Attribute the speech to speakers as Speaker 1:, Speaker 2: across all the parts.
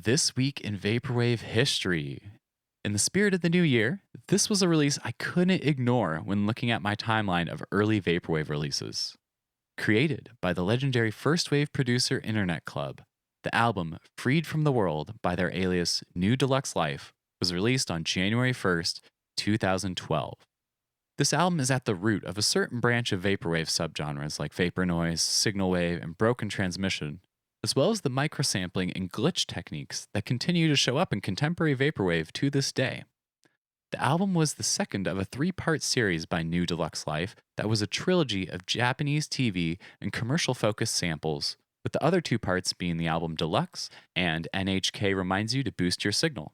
Speaker 1: This week in Vaporwave history. In the spirit of the new year, this was a release I couldn't ignore when looking at my timeline of early Vaporwave releases. Created by the legendary first wave producer Internet Club, the album Freed from the World by their alias New Deluxe Life was released on January 1st, 2012. This album is at the root of a certain branch of Vaporwave subgenres like vapornoise, signalwave, and broken transmission, as well as the microsampling and glitch techniques that continue to show up in contemporary Vaporwave to this day. The album was the second of a three-part series by New Deluxe Life that was a trilogy of Japanese TV and commercial-focused samples, with the other two parts being the album Deluxe and NHK Reminds You to Boost Your Signal.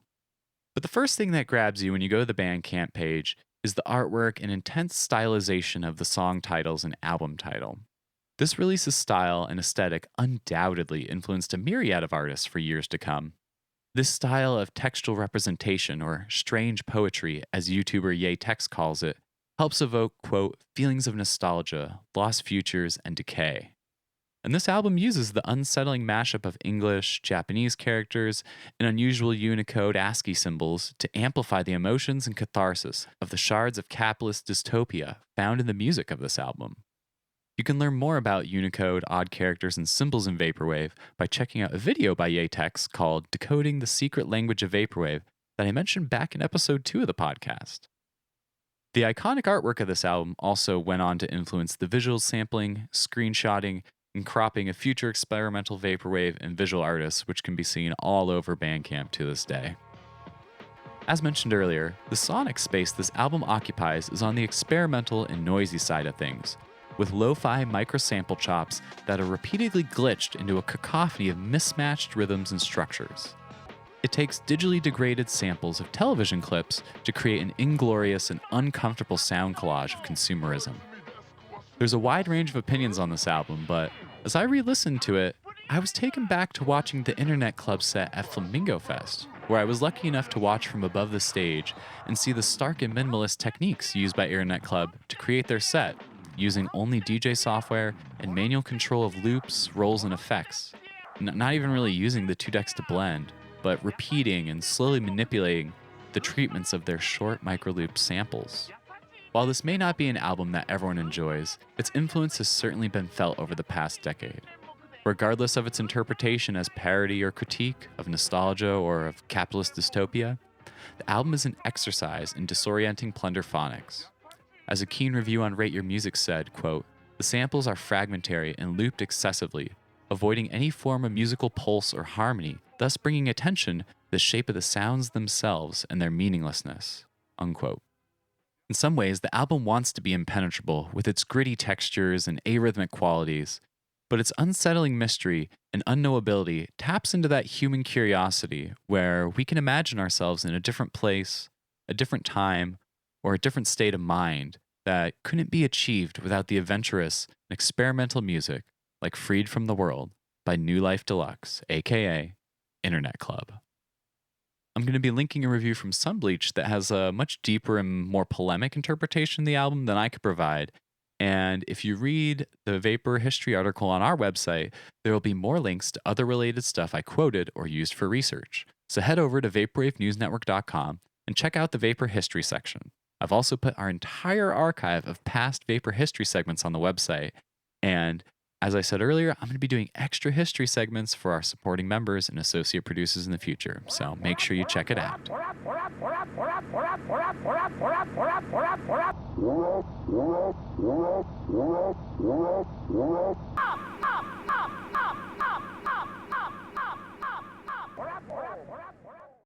Speaker 1: But the first thing that grabs you when you go to the Bandcamp page is the artwork and intense stylization of the song titles and album title. This release's style and aesthetic undoubtedly influenced a myriad of artists for years to come. This style of textual representation, or strange poetry, as YouTuber YayTex calls it, helps evoke, quote, feelings of nostalgia, lost futures, and decay. And this album uses the unsettling mashup of English, Japanese characters, and unusual Unicode ASCII symbols to amplify the emotions and catharsis of the shards of capitalist dystopia found in the music of this album. You can learn more about Unicode, odd characters, and symbols in Vaporwave by checking out a video by YayTex called Decoding the Secret Language of Vaporwave that I mentioned back in episode 2 of the podcast. The iconic artwork of this album also went on to influence the visual sampling, screenshotting, and cropping of future experimental Vaporwave and visual artists, which can be seen all over Bandcamp to this day. As mentioned earlier, the sonic space this album occupies is on the experimental and noisy side of things, with lo-fi micro-sample chops that are repeatedly glitched into a cacophony of mismatched rhythms and structures. It takes digitally degraded samples of television clips to create an inglorious and uncomfortable sound collage of consumerism. There's a wide range of opinions on this album, but as I re-listened to it, I was taken back to watching the Internet Club set at Flamingo Fest, where I was lucky enough to watch from above the stage and see the stark and minimalist techniques used by Internet Club to create their set, using only DJ software and manual control of loops, rolls, and effects. Not even really using the two decks to blend, but repeating and slowly manipulating the treatments of their short microloop samples. While this may not be an album that everyone enjoys, its influence has certainly been felt over the past decade. Regardless of its interpretation as parody or critique of nostalgia or of capitalist dystopia, the album is an exercise in disorienting plunderphonics. As a keen review on Rate Your Music said, quote, the samples are fragmentary and looped excessively, avoiding any form of musical pulse or harmony, thus bringing attention to the shape of the sounds themselves and their meaninglessness, unquote. In some ways, the album wants to be impenetrable with its gritty textures and arrhythmic qualities, but its unsettling mystery and unknowability taps into that human curiosity where we can imagine ourselves in a different place, a different time, or a different state of mind that couldn't be achieved without the adventurous and experimental music like Freed from the World by New Life Deluxe, aka Internet Club. I'm going to be linking a review from Sunbleach that has a much deeper and more polemic interpretation of the album than I could provide. And if you read the Vapor History article on our website, there will be more links to other related stuff I quoted or used for research. So head over to vaporwavenewsnetwork.com and check out the Vapor History section. I've also put our entire archive of past Vapor History segments on the website. And as I said earlier, I'm going to be doing extra history segments for our supporting members and associate producers in the future. So make sure you check it out.